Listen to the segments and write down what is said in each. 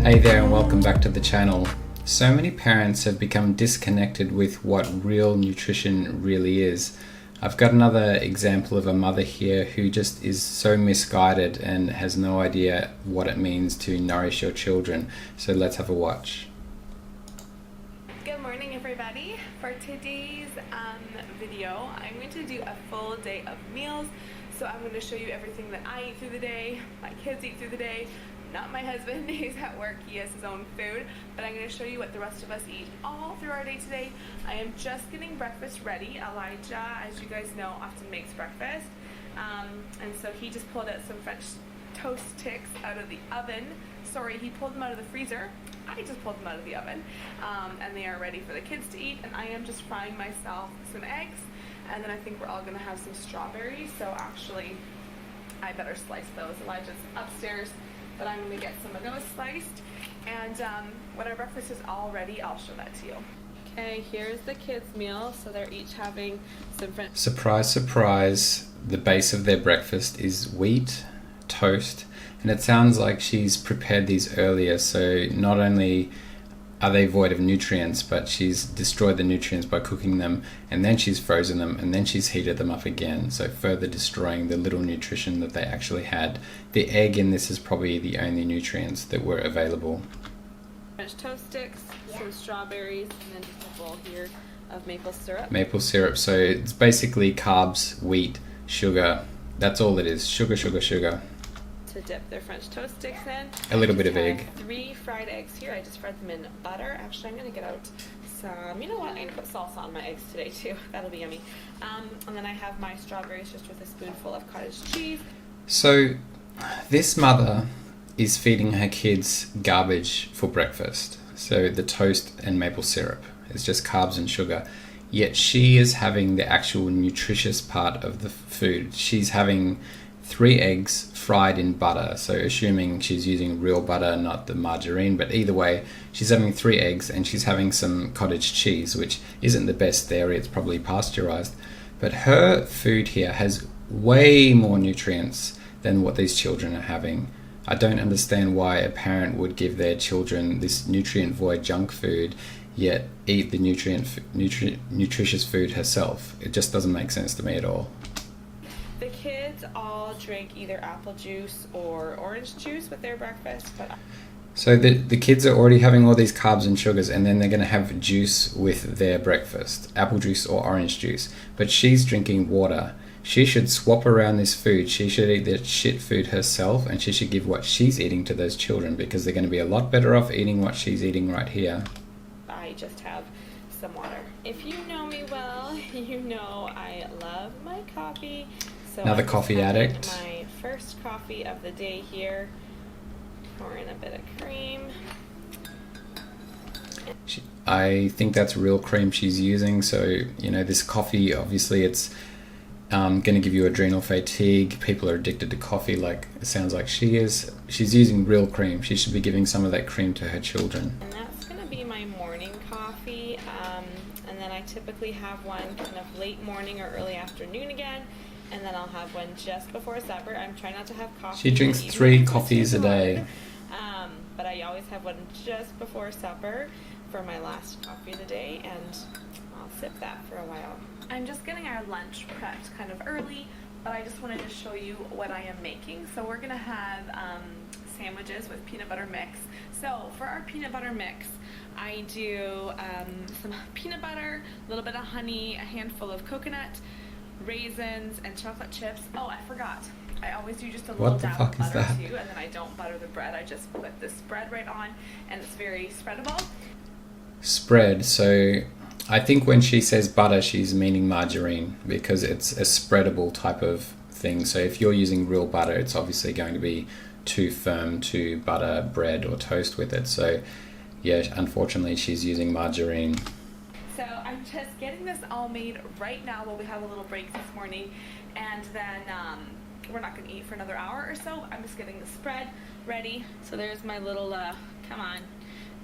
Hey there and welcome back to the channel. So many parents have become disconnected with what real nutrition really is. I've got another example of a mother here who just is so misguided and has no idea what it means to nourish your children. So let's have a watch. Good morning everybody. For today's video, I'm going to do a full day of meals. So I'm going to show you everything that I eat through the day, my kids eat through the day. Not my husband, he's at work, he has his own food, but I'm going to show you what the rest of us eat all through our day today. I am just getting breakfast ready. Elijah, as you guys know, often makes breakfast, and so he just pulled out some French toast sticks out of the oven. Sorry, he pulled them out of the freezer. I just pulled them out of the oven, and they are ready for the kids to eat, and I am just frying myself some eggs, and then I think we're all going to have some strawberries, so actually I better slice those. Elijah's upstairs, but I'm going to get some of those sliced, and when our breakfast is all ready, I'll show that to you. Okay, here's the kids' meal. So they're each having some French... Surprise, surprise, the base of their breakfast is wheat, toast, and it sounds like she's prepared these earlier, so not only are they void of nutrients, but she's destroyed the nutrients by cooking them, and then she's frozen them, and then she's heated them up again, so further destroying the little nutrition that they actually had. The egg in this is probably the only nutrients that were available. French toast sticks, some strawberries, and then just a bowl here of maple syrup. Maple syrup, so it's basically carbs, wheat, sugar. That's all it is. Sugar, sugar, sugar. To dip their French toast sticks in. A little bit of egg. 3 fried eggs here. I just fried them in butter. Actually, I'm going to get out some, you know what, I'm going to put salsa on my eggs today too. That'll be yummy. And then I have my strawberries just with a spoonful of cottage cheese. So this mother is feeding her kids garbage for breakfast. So the toast and maple syrup is just carbs and sugar. Yet she is having the actual nutritious part of the food. She's having 3 eggs fried in butter, so assuming she's using real butter, not the margarine, but either way, she's having 3 eggs and she's having some cottage cheese, which isn't the best dairy, it's probably pasteurized. But her food here has way more nutrients than what these children are having. I don't understand why a parent would give their children this nutrient void junk food, yet eat the nutritious food herself. It just doesn't make sense to me at all. The kids all drink either apple juice or orange juice with their breakfast. So the kids are already having all these carbs and sugars, and then they're going to have juice with their breakfast, apple juice or orange juice. But she's drinking water. She should swap around this food. She should eat that shit food herself, and she should give what she's eating to those children, because they're going to be a lot better off eating what she's eating right here. I just have some water. If you know me well, you know I love my coffee. So another coffee addict. My first coffee of the day here. Pour in a bit of cream. I think that's real cream she's using. So, you know, this coffee, obviously it's going to give you adrenal fatigue. People are addicted to coffee, like it sounds like she is. She's using real cream. She should be giving some of that cream to her children. And that's going to be my morning coffee. And then I typically have one kind of late morning or early afternoon again. And then I'll have one just before supper. I'm trying not to have coffee. She drinks 3 coffees a day. But I always have one just before supper for my last coffee of the day, and I'll sip that for a while. I'm just getting our lunch prepped kind of early, but I just wanted to show you what I am making. So we're going to have sandwiches with peanut butter mix. So for our peanut butter mix, I do some peanut butter, a little bit of honey, a handful of coconut, raisins, and chocolate chips. Oh, I forgot. I always do just a little dab of butter too, and then I don't butter the bread. I just put the spread right on, and it's very spreadable. Spread, so I think when she says butter, she's meaning margarine, because it's a spreadable type of thing. So if you're using real butter, it's obviously going to be too firm to butter bread or toast with it. So yeah, unfortunately she's using margarine. So I'm just getting this all made right now while we have a little break this morning, and then we're not going to eat for another hour or so. I'm just getting the spread ready. So there's my little,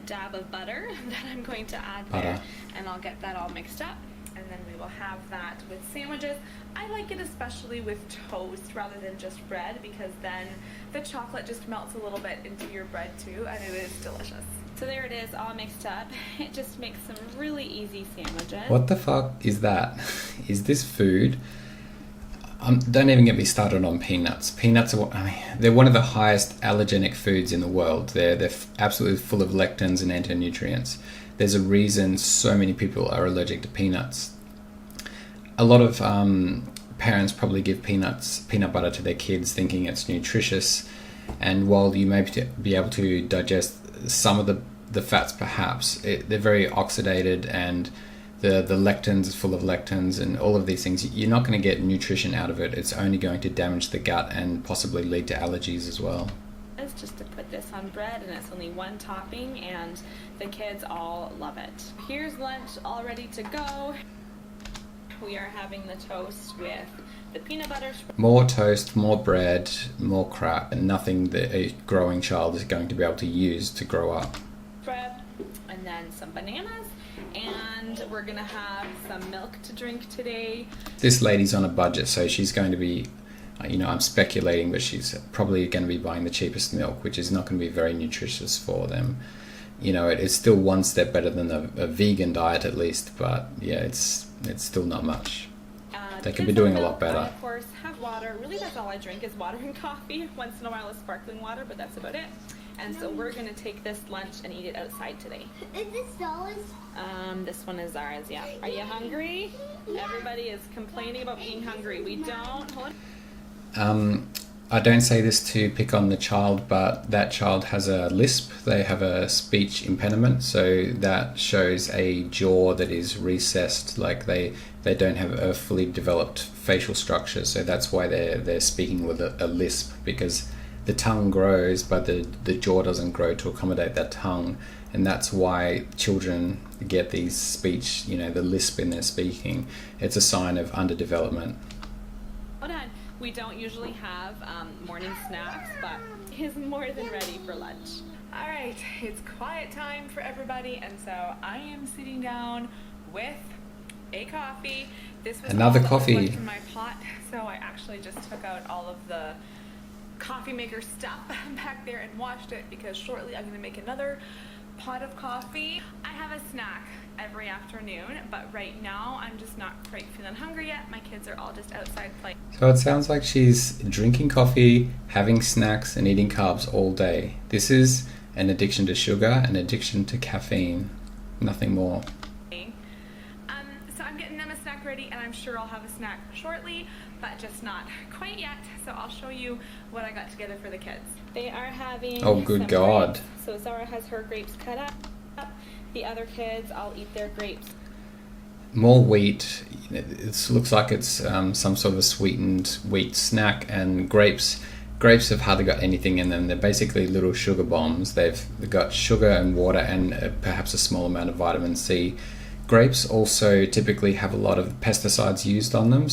dab of butter that I'm going to add there, and I'll get that all mixed up, and and then we will have that with sandwiches. I like it especially with toast rather than just bread, because then the chocolate just melts a little bit into your bread too, and it is delicious. So there it is, all mixed up. It just makes some really easy sandwiches. What the fuck is that? Is this food? Don't even get me started on peanuts. Peanuts are, they're one of the highest allergenic foods in the world. They're absolutely full of lectins and anti-nutrients. There's a reason so many people are allergic to peanuts. A lot of parents probably give peanut butter to their kids thinking it's nutritious, and while you may be able to digest some of the fats perhaps, they're very oxidated, and the lectins is full of lectins and all of these things. You're not going to get nutrition out of it. It's only going to damage the gut and possibly lead to allergies as well. It's just to put this on bread, and it's only one topping, and the kids all love it. Here's lunch all ready to go. We are having the toast with the peanut butter. More toast, more bread, more crap, and nothing that a growing child is going to be able to use to grow up. Bread, and then some bananas, and we're gonna have some milk to drink today. This lady's on a budget, so she's going to be, I'm speculating, but she's probably going to be buying the cheapest milk, which is not going to be very nutritious for them. It's still one step better than a vegan diet at least, but yeah, it's still not much. They could be doing a lot better. I, of course, have water. Really, that's all I drink is water and coffee. Once in a while, a sparkling water, but that's about it. And so we're going to take this lunch and eat it outside today. Is this ours? This one is ours, yeah. Are you hungry? Everybody is complaining about being hungry. We don't. Hold on. I don't say this to pick on the child, but that child has a lisp. They have a speech impediment, so that shows a jaw that is recessed, like they don't have a fully developed facial structure. So that's why they're speaking with a lisp, because the tongue grows, but the jaw doesn't grow to accommodate that tongue, and that's why children get these speech, the lisp in their speaking. It's a sign of underdevelopment. Hold on. We don't usually have morning snacks, but he's more than ready for lunch. All right, it's quiet time for everybody, and so I am sitting down with a coffee. This was another all that coffee was left in my pot, so I actually just took out all of the coffee maker stuff back there and washed it, because shortly I'm going to make another pot of coffee. I have a snack every afternoon, but right now I'm just not quite feeling hungry yet. My kids are all just outside playing. So it sounds like she's drinking coffee, having snacks, and eating carbs all day. This is an addiction to sugar, an addiction to caffeine, nothing more. So I'm getting them a snack ready, and I'm sure I'll have a snack shortly, but just not quite yet. So I'll show you what I got together for the kids. They are having Oh, good some God. grapes. So Zara has her grapes cut up. The other kids, I'll eat their grapes. More wheat. It looks like it's some sort of a sweetened wheat snack, and grapes have hardly got anything in them. They're basically little sugar bombs. They've got sugar and water and perhaps a small amount of vitamin C. Grapes also typically have a lot of pesticides used on them,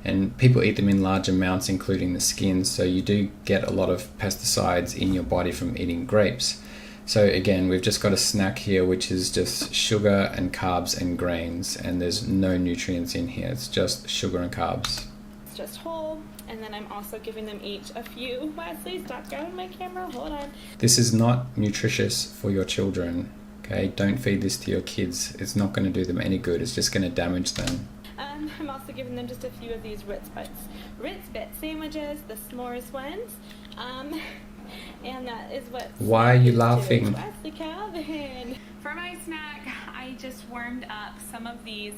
and people eat them in large amounts, including the skin, so you do get a lot of pesticides in your body from eating grapes. So again, we've just got a snack here which is just sugar and carbs and grains, and there's no nutrients in here. It's just sugar and carbs. It's just whole, and then I'm also giving them each a few. Wesley, stop grabbing my camera, hold on. This is not nutritious for your children. Okay, don't feed this to your kids. It's not going to do them any good. It's just going to damage them. I'm also giving them just a few of these Ritz Bit sandwiches, the s'mores ones. And that is what... Why are you laughing? Wesley Calvin. For my snack, I just warmed up some of these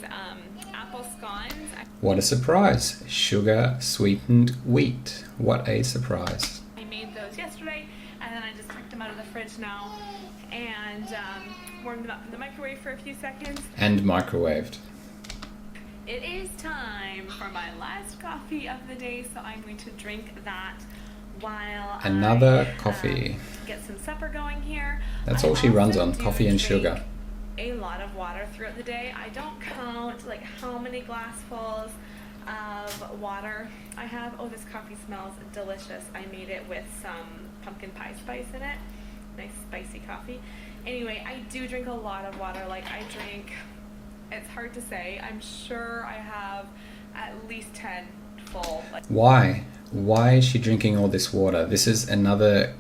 apple scones. What a surprise. Sugar sweetened wheat. What a surprise. I made those yesterday, and then I just took them out of the fridge now and warmed them up in the microwave for a few seconds. And microwaved. It is time for my last coffee of the day, so I'm going to drink that while Another coffee. Get some supper going here. That's all she runs on, coffee and sugar. A lot of water throughout the day. I don't count like how many glassfuls of water I have. Oh, this coffee smells delicious. I made it with some pumpkin pie spice in it. Nice spicy coffee. Anyway, I do drink a lot of water. Like I drink It's hard to say. I'm sure I have at least 10 full. Why? Why is she drinking all this water? This is another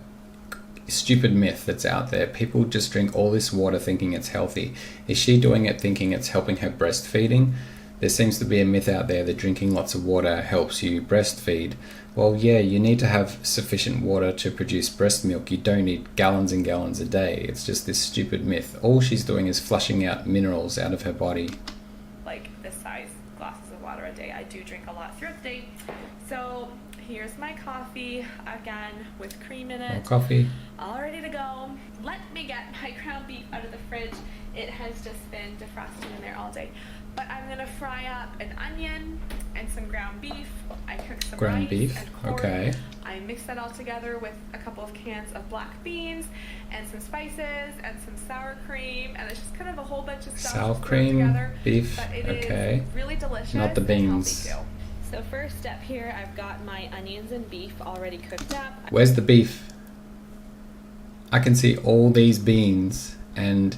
stupid myth that's out there. People just drink all this water thinking it's healthy. Is she doing it thinking it's helping her breastfeeding? There seems to be a myth out there that drinking lots of water helps you breastfeed. Well, yeah, you need to have sufficient water to produce breast milk. You don't need gallons and gallons a day. It's just this stupid myth. All she's doing is flushing out minerals out of her body. Like this size glasses of water a day. I do drink a lot throughout the day. So here's my coffee again with cream in it. More coffee. All ready to go. Let me get my ground beef out of the fridge. It has just been defrosting in there all day. But I'm gonna fry up an onion and some ground beef. I cooked some Ground rice beef, and corn. okay. I mixed that all together with a couple of cans of black beans and some spices and some sour cream, and it's just kind of a whole bunch of stuff Sour just thrown cream, together. beef, But it okay. is really delicious. Not the and healthy beans. too. So first step here, I've got my onions and beef already cooked up. Where's the beef? I can see all these beans and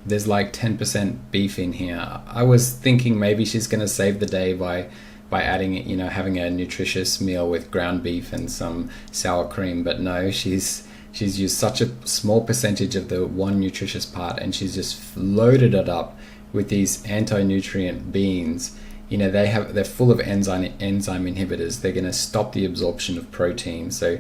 there's like 10% beef in here. I was thinking maybe she's going to save the day by adding, having a nutritious meal with ground beef and some sour cream, but no, she's used such a small percentage of the one nutritious part, and she's just loaded it up with these anti-nutrient beans. They're full of enzyme inhibitors. They're going to stop the absorption of protein. So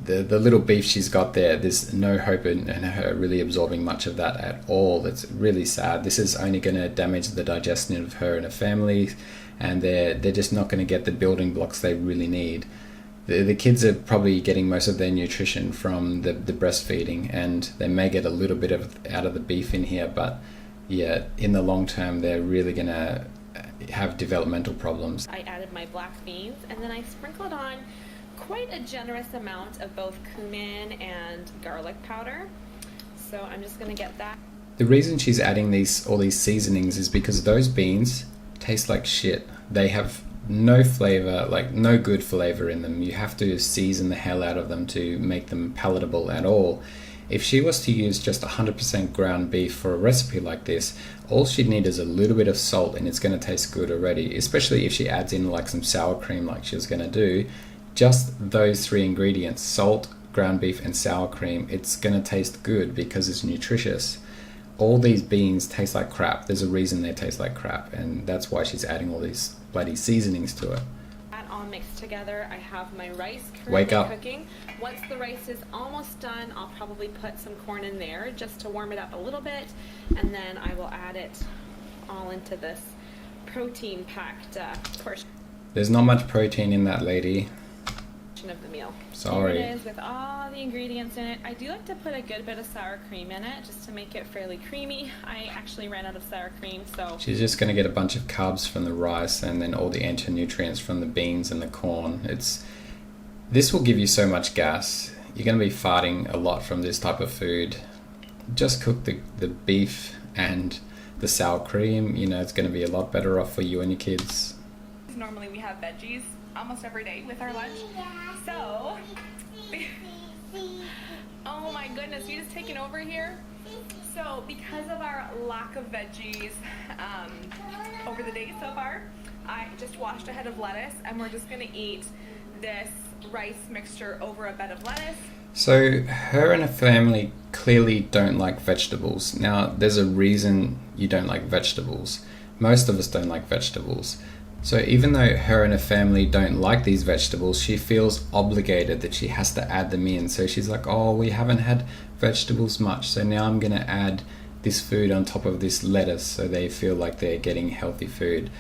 the little beef she's got there's no hope in her really absorbing much of that at all. It's really sad. This is only going to damage the digestion of her and her family, and they're just not going to get the building blocks they really need. The kids are probably getting most of their nutrition from the breastfeeding, and they may get a little bit out of the beef in here, but yeah, in the long term they're really going to have developmental problems. I added my black beans, and then I sprinkled on quite a generous amount of both cumin and garlic powder. So I'm just going to get that. The reason she's adding all these seasonings is because those beans taste like shit. They have no flavor, like no good flavor in them. You have to season the hell out of them to make them palatable at all. If she was to use just 100% ground beef for a recipe like this, all she'd need is a little bit of salt and it's going to taste good already, especially if she adds in like some sour cream like she was going to do. Just those three ingredients, salt, ground beef and sour cream, it's going to taste good because it's nutritious. All these beans taste like crap. There's a reason they taste like crap, and that's why she's adding all these bloody seasonings to it. That all mixed together. I have my rice Wake currently up. cooking. Once the rice is almost done, I'll probably put some corn in there just to warm it up a little bit, and then I will add it all into this protein-packed portion There's not much protein in that, lady. of the meal. Sorry. Here it is with all the ingredients in it. I do like to put a good bit of sour cream in it just to make it fairly creamy. I actually ran out of sour cream, so She's just going to get a bunch of carbs from the rice and then all the anti-nutrients from the beans and the corn. This will give you so much gas. You're going to be farting a lot from this type of food. Just cook the beef and the sour cream. It's going to be a lot better off for you and your kids. Normally we have veggies almost every day with our lunch. So, oh my goodness, you just taking over here? So, because of our lack of veggies over the day so far, I just washed a head of lettuce, and we're just going to eat this rice mixture over a bed of lettuce. So her and her family clearly don't like vegetables. Now, there's a reason you don't like vegetables. Most of us don't like vegetables. So even though her and her family don't like these vegetables, she feels obligated that she has to add them in. So she's like, oh, we haven't had vegetables much, so now I'm going to add this food on top of this lettuce so they feel like they're getting healthy food.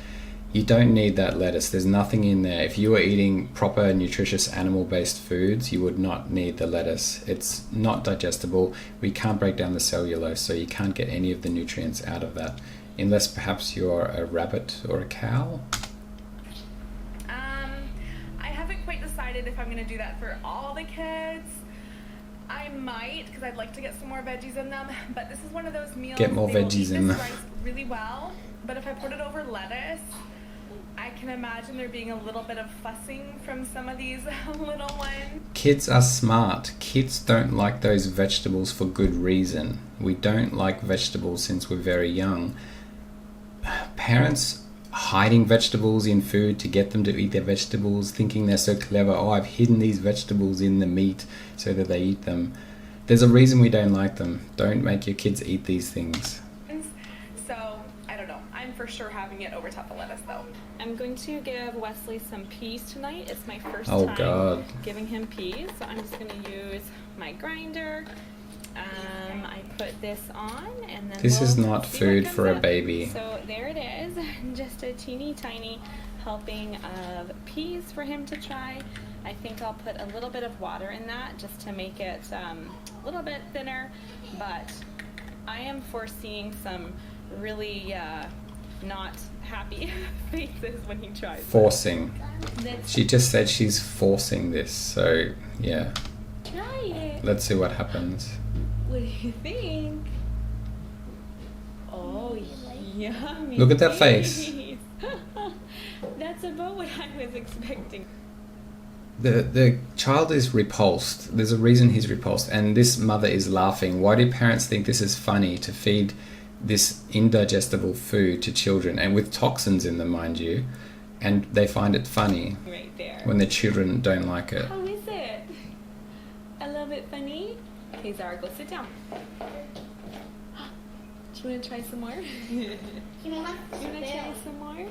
You don't need that lettuce. There's nothing in there. If you were eating proper, nutritious, animal-based foods, you would not need the lettuce. It's not digestible. We can't break down the cellulose, so you can't get any of the nutrients out of that. Unless perhaps you're a rabbit or a cow. I haven't quite decided if I'm going to do that for all the kids. I might, because I'd like to get some more veggies in them, but this is one of those meals. Get more they will veggies eat in this them. rice really well, but if I put it over lettuce, I can imagine there being a little bit of fussing from some of these little ones. Kids are smart. Kids don't like those vegetables for good reason. We don't like vegetables since we're very young. parents hiding vegetables in food to get them to eat their vegetables, thinking they're so clever. Oh, I've hidden these vegetables in the meat so that they eat them. There's a reason we don't like them. Don't make your kids eat these things. So, I don't know. I'm for sure having it over top of lettuce though. I'm going to give Wesley some peas tonight. It's my first Oh, time God. giving him peas, so I'm just going to use my grinder. I put this on, and then This is we'll not see food what for a comes up. baby. So there it is, just a teeny tiny helping of peas for him to try. I think I'll put a little bit of water in that just to make it a little bit thinner, but I am foreseeing some really not happy faces when he tries Forcing. it. She just said she's forcing this, so yeah. Try it. Let's see what happens. What do you think? Oh, yummy. Look at that face. peas. That's about what I was expecting. The child is repulsed. There's a reason he's repulsed, and this mother is laughing. Why do parents think this is funny to feed this indigestible food to children, and with toxins in them, mind you, and they find it funny Right there. when the children don't like it? How is it? A little bit funny? Okay, Zara, go sit down. Do you want to try some more? You want to try some more?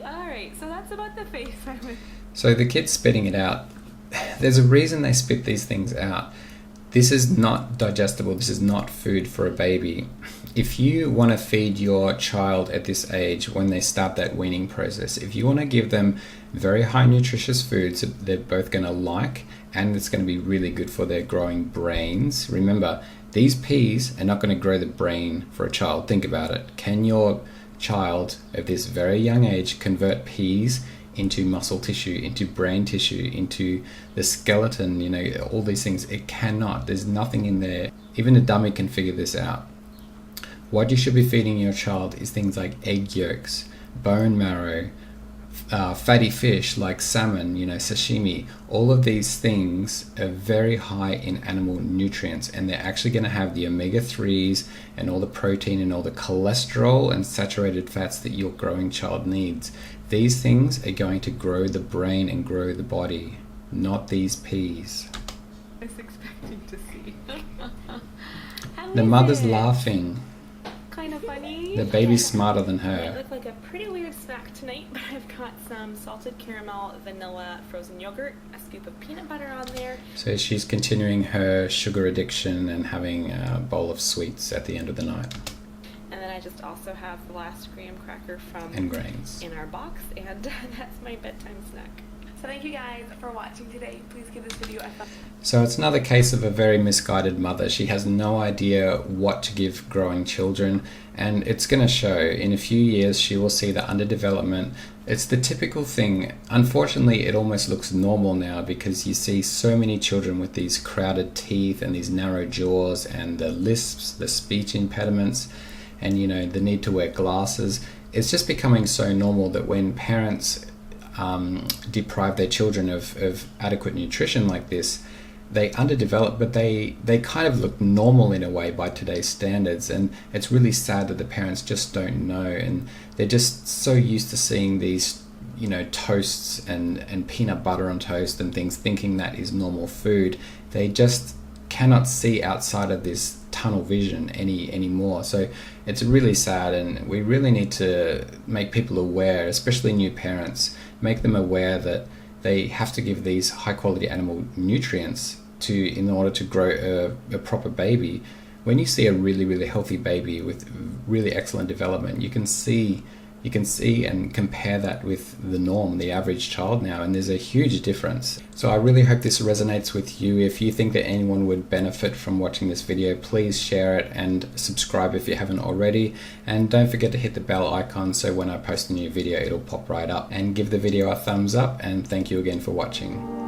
Alright, so that's about the face I was... So the kid's spitting it out. There's a reason they spit these things out. This is not digestible. This is not food for a baby. If you want to feed your child at this age, when they start that weaning process, if you want to give them very high nutritious foods that they're both going to like, and it's going to be really good for their growing brains. Remember, these peas are not going to grow the brain for a child. Think about it. Can your child at this very young age convert peas into muscle tissue, into brain tissue, into the skeleton, you know, all these things? It cannot. There's nothing in there. Even a dummy can figure this out. What you should be feeding your child is things like egg yolks, bone marrow, fatty fish like salmon, you know, sashimi. All of these things are very high in animal nutrients, and they're actually going to have the omega-3s and all the protein and all the cholesterol and saturated fats that your growing child needs. These things are going to grow the brain and grow the body, not these peas. I was expecting to see. How The is mother's it? laughing. Kind of funny. The baby's smarter than It her. looked like a pretty weird snack tonight, but I've got some salted caramel, vanilla, frozen yogurt, a scoop of peanut butter on there. So she's continuing her sugar addiction and having a bowl of sweets at the end of the night. And then I just also have the last graham cracker from And grains. in our box, and that's my bedtime snack. So thank you guys for watching today. Please give this video a thumbs up. So it's another case of a very misguided mother. She has no idea what to give growing children, and it's going to show. In a few years she will see the underdevelopment. It's the typical thing. Unfortunately, it almost looks normal now because you see so many children with these crowded teeth and these narrow jaws and the lisps, the speech impediments, and you know, the need to wear glasses. It's just becoming so normal that when parents deprive their children of adequate nutrition like this, they underdevelop, but they kind of look normal in a way by today's standards. And it's really sad that the parents just don't know, and they're just so used to seeing these, you know, toasts and peanut butter on toast and things, thinking that is normal food. They just cannot see outside of this tunnel vision anymore. So it's really sad, and we really need to make people aware, especially new parents, make them aware that they have to give these high quality animal nutrients in order to grow a proper baby. When you see a really healthy baby with really excellent development, you can see and compare that with the norm, the average child now, and there's a huge difference. So I really hope this resonates with you. If you think that anyone would benefit from watching this video, please share it and subscribe if you haven't already, and don't forget to hit the bell icon so when I post a new video it'll pop right up, and give the video a thumbs up, and thank you again for watching.